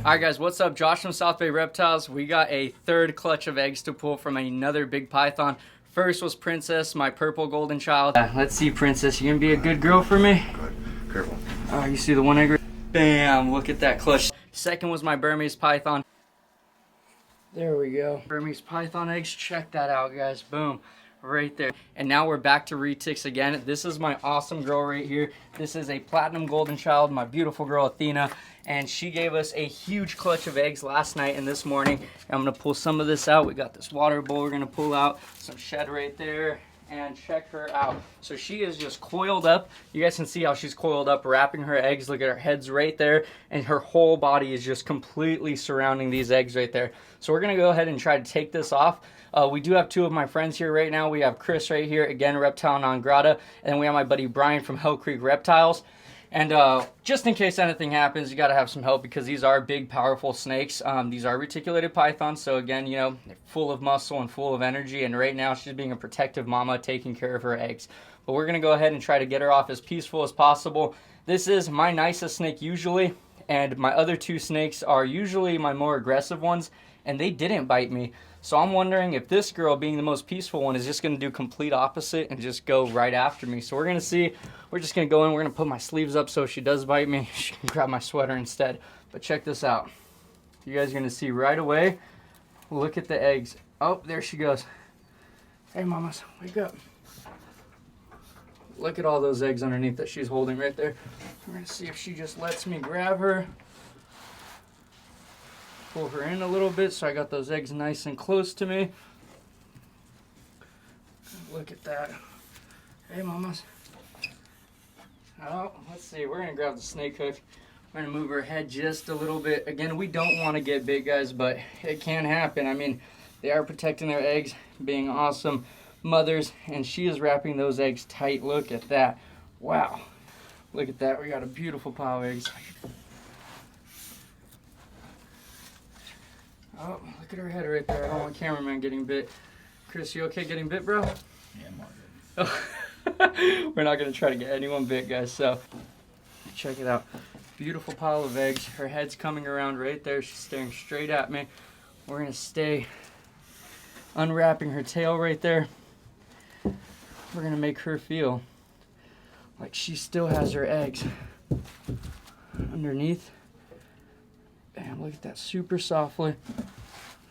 Alright guys, what's up? Josh from South Bay Reptiles. We got a third clutch of eggs to pull from another big python. First was Princess, my purple golden child. Let's see, Princess, you gonna be a good girl for me? Good. Careful. Oh, you see the one egg? Bam, look at that clutch. Second was my Burmese python. There we go. Burmese python eggs, check that out guys, boom. Right there. And now we're back to retics again. This is my awesome girl right here. This is a platinum golden child, my beautiful girl Athena. And she gave us a huge clutch of eggs last night and this morning. I'm gonna pull some of this out. We got this water bowl we're gonna pull out, some shed right there, and check her out. So she is just coiled up. You guys can see how she's coiled up, wrapping her eggs. Look at her head's right there, and her whole body is just completely surrounding these eggs right there. So we're gonna go ahead and try to take this off. We do have two of my friends here right now. We have Chris right here, again, Reptile Non Grata, and then we have my buddy Brian from Hell Creek Reptiles. And just in case anything happens, you gotta have some help because these are big, powerful snakes. These are reticulated pythons, so again, you know, full of muscle and full of energy. And right now, she's being a protective mama, taking care of her eggs. But we're gonna go ahead and try to get her off as peaceful as possible. This is my nicest snake usually, and my other two snakes are usually my more aggressive ones, and they didn't bite me. So I'm wondering if this girl, being the most peaceful one, is just going to do complete opposite and just go right after me. So we're going to see. We're just going to go in. We're going to put my sleeves up so if she does bite me, she can grab my sweater instead. But check this out. You guys are going to see right away. Look at the eggs. Oh, there she goes. Hey, mamas, wake up. Look at all those eggs underneath that she's holding right there. We're going to see if she just lets me grab her. Pull her in a little bit so I got those eggs nice and close to me. Look at that. Hey, mamas. Oh, let's see. We're going to grab the snake hook. We're going to move her head just a little bit. Again, we don't want to get big, guys, but it can happen. I mean, they are protecting their eggs, being awesome mothers, and she is wrapping those eggs tight. Look at that. Wow. Look at that. We got a beautiful pile of eggs. Oh, look at her head right there. I don't want cameraman getting bit. Chris, you okay getting bit, bro? Yeah, I'm all good. Oh. We're not going to try to get anyone bit, guys. So, check it out. Beautiful pile of eggs. Her head's coming around right there. She's staring straight at me. We're going to stay unwrapping her tail right there. We're going to make her feel like she still has her eggs underneath. Bam, look at that, super softly.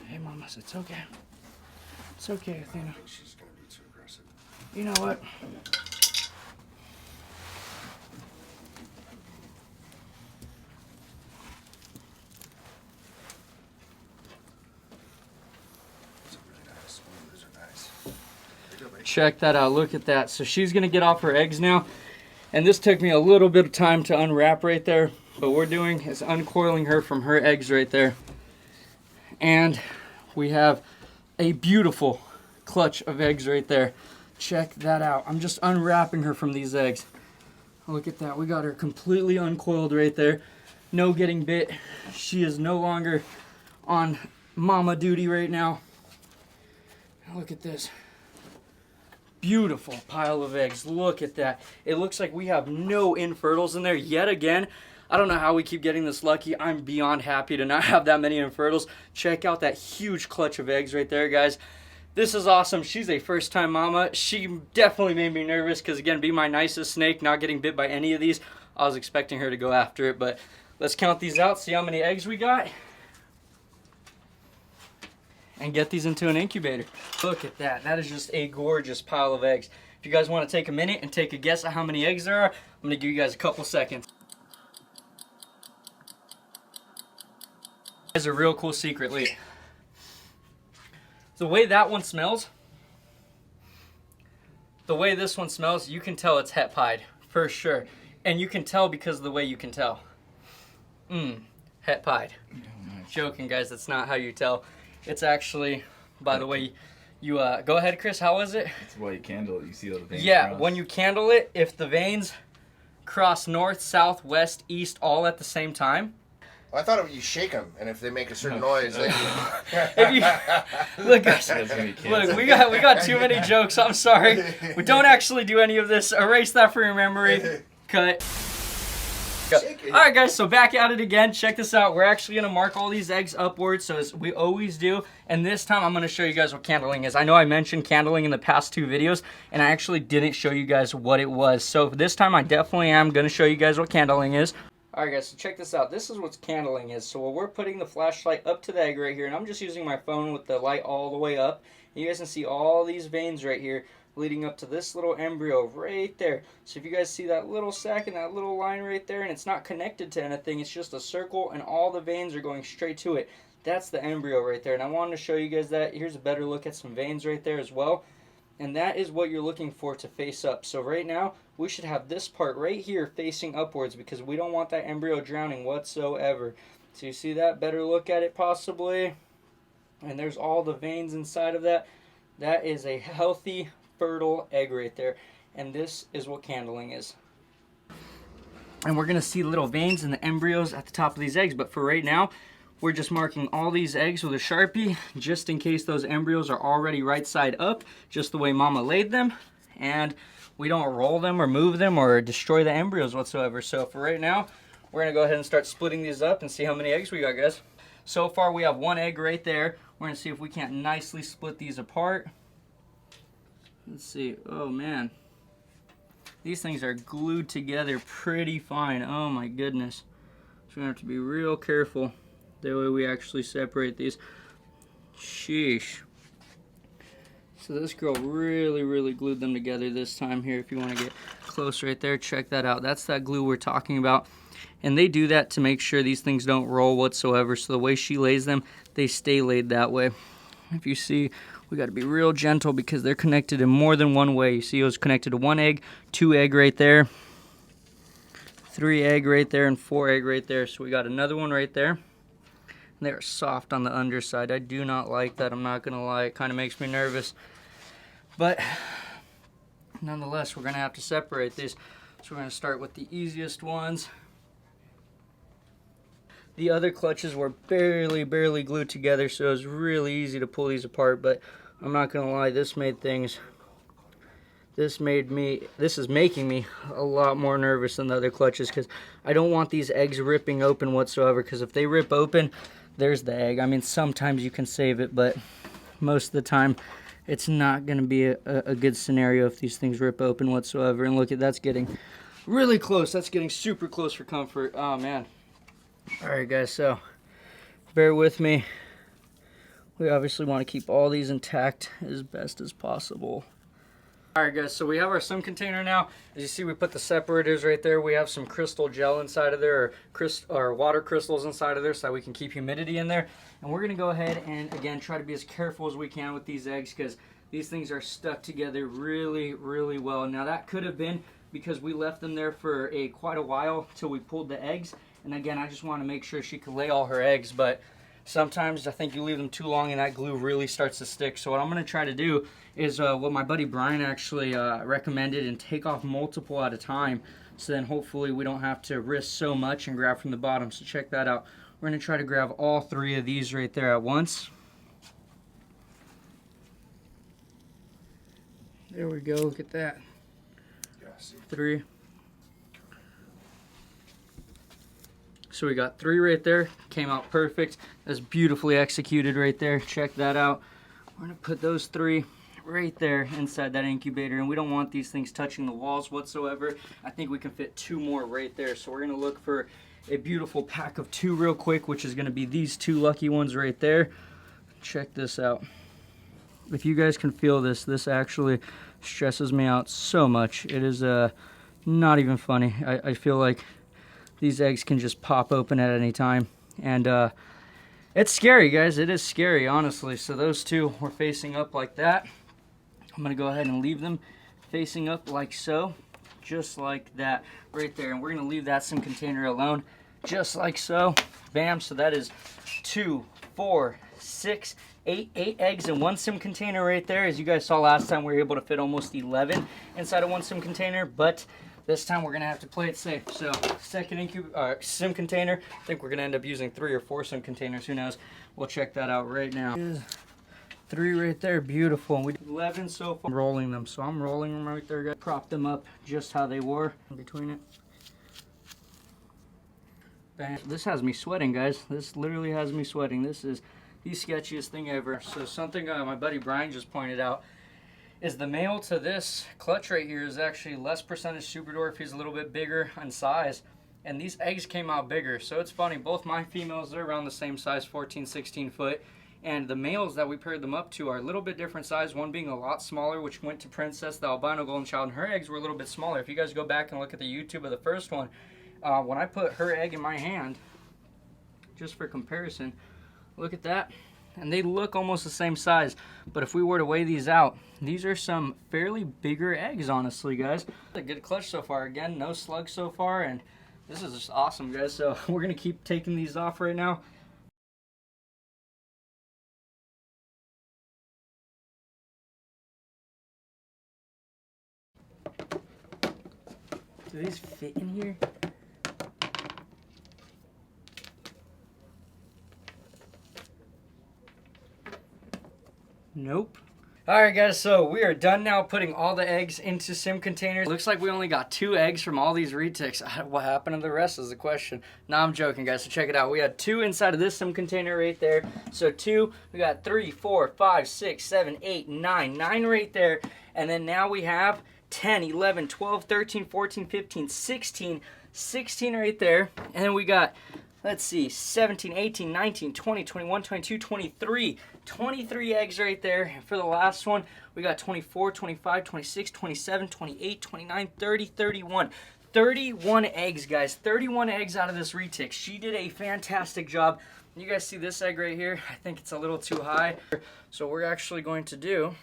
Hey, mamas, it's okay. It's okay, Athena. I think she's going to be too aggressive. You know what? These are really nice. Ooh, those are nice. There you go, baby. Check that out, look at that. So she's going to get off her eggs now. And this took me a little bit of time to unwrap right there. What we're doing is uncoiling her from her eggs right there. And we have a beautiful clutch of eggs right there. Check that out. I'm just unwrapping her from these eggs. Look at that. We got her completely uncoiled right there. No getting bit. She is no longer on mama duty right now. Look at this. Beautiful pile of eggs. Look at that. It looks like we have no infertils in there yet again. I don't know how we keep getting this lucky. I'm beyond happy to not have that many infertils. Check out that huge clutch of eggs right there, guys. This is awesome. She's a first-time mama. She definitely made me nervous because, again, being my nicest snake, not getting bit by any of these, I was expecting her to go after it. But let's count these out, see how many eggs we got, and get these into an incubator. Look at that. That is just a gorgeous pile of eggs. If you guys want to take a minute and take a guess at how many eggs there are, I'm going to give you guys a couple seconds. There's a real cool secret, Lee. The way that one smells, the way this one smells, you can tell it's het pied, for sure. And you can tell because of the way you can tell. Het pied. Oh, nice. Joking, guys, that's not how you tell. It's actually, by the way, you, go ahead, Chris, how was it? That's why you candle it, you see all the veins Yeah, cross. when you candle it, if the veins cross north, south, west, east, all at the same time. I thought you shake them, and if they make a certain noise, they... Look, guys, look, we got too many jokes. I'm sorry. We don't actually do any of this. Erase that from your memory. Cut. Alright guys, so back at it again. Check this out. We're actually going to mark all these eggs upwards, so as we always do. And this time I'm going to show you guys what candling is. I know I mentioned candling in the past 2 videos, and I actually didn't show you guys what it was. So this time I definitely am going to show you guys what candling is. Alright guys, so check this out. This is what candling is. So we're putting the flashlight up to the egg right here, and I'm just using my phone with the light all the way up. You guys can see all these veins right here leading up to this little embryo right there. So if you guys see that little sac and that little line right there, and it's not connected to anything, it's just a circle and all the veins are going straight to it. That's the embryo right there, and I wanted to show you guys that. Here's a better look at some veins right there as well. And that is what you're looking for to face up. So right now, we should have this part right here facing upwards because we don't want that embryo drowning whatsoever. So you see that? Better look at it possibly. And there's all the veins inside of that. That is a healthy, fertile egg right there. And this is what candling is. And we're going to see little veins in the embryos at the top of these eggs. But for right now, we're just marking all these eggs with a Sharpie just in case those embryos are already right side up, just the way Mama laid them. And we don't roll them or move them or destroy the embryos whatsoever. So for right now, we're going to go ahead and start splitting these up and see how many eggs we got, guys. So far, we have 1 egg right there. We're going to see if we can't nicely split these apart. Let's see. Oh, man. These things are glued together pretty fine. Oh, my goodness. So we're going to have to be real careful the way we actually separate these. Sheesh. So this girl really glued them together this time here. If you want to get close right there, check that out. That's that glue we're talking about. And they do that to make sure these things don't roll whatsoever. So the way she lays them, they stay laid that way. If you see, we got to be real gentle because they're connected in more than one way. You see it was connected to 1 egg, 2 egg right there, 3 egg right there, and 4 egg right there. So we got another one right there. They're soft on the underside. I do not like that. I'm not going to lie. It kind of makes me nervous. But nonetheless, we're going to have to separate these. So we're going to start with the easiest ones. The other clutches were barely glued together, so it was really easy to pull these apart. But I'm not going to lie. This is making me a lot more nervous than the other clutches because I don't want these eggs ripping open whatsoever, because if they rip open, there's the egg. I mean, sometimes you can save it, but most of the time it's not going to be a good scenario if these things rip open whatsoever. And look, that's getting really close. That's getting super close for comfort. Oh, man. All right, guys, so bear with me. We obviously want to keep all these intact as best as possible. Alright guys, so we have our sim container now. As you see, we put the separators right there. We have some crystal gel inside of there, or water crystals inside of there, so that we can keep humidity in there. And we're going to go ahead and, again, try to be as careful as we can with these eggs because these things are stuck together really well. Now that could have been because we left them there for quite a while till we pulled the eggs. And again, I just want to make sure she could lay all her eggs, but sometimes I think you leave them too long and that glue really starts to stick. So what I'm going to try to do is what my buddy Brian actually recommended, and take off multiple at a time. So then hopefully we don't have to risk so much and grab from the bottom. So check that out. We're going to try to grab all 3 of these right there at once. There we go. Look at that. 3. So we got 3 right there. Came out perfect. That's beautifully executed right there. Check that out. We're going to put those 3 right there inside that incubator, and we don't want these things touching the walls whatsoever. I think we can fit 2 more right there. So we're going to look for a beautiful pack of 2 real quick, which is going to be these 2 lucky ones right there. Check this out. If you guys can feel this, this actually stresses me out so much. It is not even funny. I feel like these eggs can just pop open at any time. And it's scary, guys. It is scary, honestly. So those 2 were facing up like that. I'm going to go ahead and leave them facing up like so. Just like that right there. And we're going to leave that sim container alone. Just like so. Bam. So that is 2, 4, 6, 8 eggs in 1 sim container right there. As you guys saw last time, we were able to fit almost 11 inside of 1 sim container. But this time we're going to have to play it safe. So second sim container. I think we're going to end up using 3 or 4 sim containers. Who knows? We'll check that out right now. 3 right there. Beautiful. And we did 11 so far. I'm rolling them. So I'm rolling them right there, guys. Prop them up just how they were in between it. This has me sweating, guys. This literally has me sweating. This is the sketchiest thing ever. So something my buddy Brian just pointed out is the male to this clutch right here is actually less percentage super dwarf. He's a little bit bigger in size, and these eggs came out bigger. So it's funny, both my females, they're around the same size, 14, 16 foot, and the males that we paired them up to are a little bit different size, one being a lot smaller, which went to Princess, the albino golden child, and her eggs were a little bit smaller. If you guys go back and look at the YouTube of the first one, when I put her egg in my hand, just for comparison, look at that. And they look almost the same size, but if we were to weigh these out, these are some fairly bigger eggs, honestly, guys. A good clutch so far. Again, no slugs so far, and this is just awesome, guys. So we're gonna keep taking these off right now. Do these fit in here? Nope. Alright guys, so we are done now putting all the eggs into sim containers. Looks like we only got 2 eggs from all these retics. What happened to the rest is the question. No, I'm joking, guys, so check it out. We had 2 inside of this sim container right there. So 2, we got 3, 4, 5, 6, 7, 8, 9. 9 right there. And then now we have 10, 11, 12, 13, 14, 15, 16. 16 right there. And then we got, let's see, 17, 18, 19, 20, 21, 22, 23. 23 eggs right there. And for the last one, we got 24, 25, 26, 27, 28, 29, 30, 31. 31 eggs, guys. 31 eggs out of this retic. She did a fantastic job. You guys see this egg right here? I think it's a little too high. So what we're actually going to do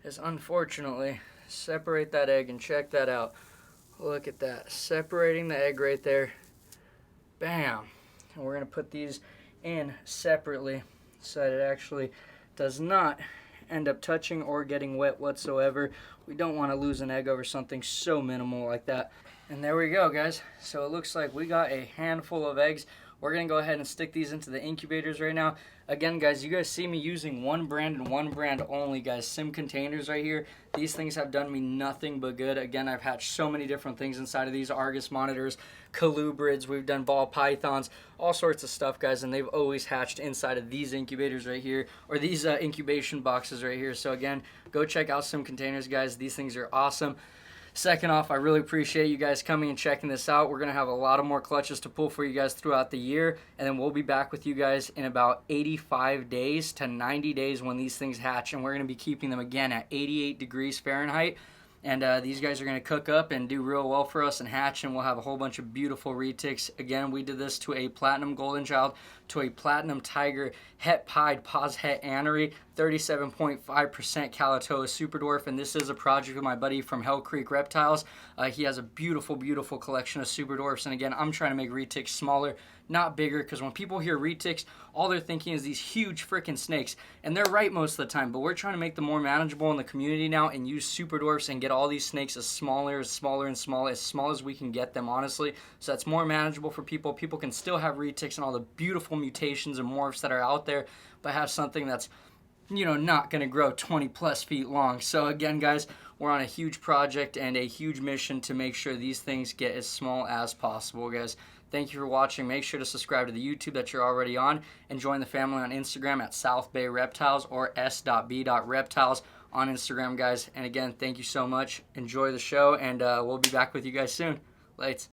is, unfortunately, separate that egg and check that out. Look at that. Separating the egg right there. Bam. And we're going to put these in separately so that it actually does not end up touching or getting wet whatsoever. We don't want to lose an egg over something so minimal like that. And there we go, guys. So it looks like we got a handful of eggs. We're going to go ahead and stick these into the incubators right now. Again, guys, you guys see me using one brand and one brand only, guys. Sim containers right here. These things have done me nothing but good. Again, I've hatched so many different things inside of these. Argus monitors, colubrids, we've done ball pythons, all sorts of stuff, guys, and they've always hatched inside of these incubators right here, or these incubation boxes right here. So again, go check out Sim containers, guys. These things are awesome. Second off, I really appreciate you guys coming and checking this out. We're going to have a lot of more clutches to pull for you guys throughout the year, and then we'll be back with you guys in about 85 days to 90 days when these things hatch, and we're going to be keeping them again at 88 degrees Fahrenheit. And these guys are going to cook up and do real well for us and hatch, and we'll have a whole bunch of beautiful retics. Again, we did this to a platinum golden child, to a platinum tiger, het pied, pos het anery, 37.5% Calatoa super dwarf, and this is a project with my buddy from Hell Creek Reptiles. He has a beautiful, beautiful collection of super dwarfs, and again, I'm trying to make retics smaller, not bigger, because when people hear retics, all they're thinking is these huge freaking snakes, and they're right most of the time, but we're trying to make them more manageable in the community now and use super dwarfs and get all these snakes as smaller and smaller as we can get them, honestly, so that's more manageable for people. People can still have retics and all the beautiful mutations and morphs that are out there, but have something that's, you know, not going to grow 20 plus feet long. So again, guys, we're on a huge project and a huge mission to make sure these things get as small as possible, guys. Thank you for watching. Make sure to subscribe to the YouTube that you're already on, and join the family on Instagram at South Bay Reptiles or s.b.reptiles on Instagram, guys. And again, thank you so much. Enjoy the show, and we'll be back with you guys soon. Lates.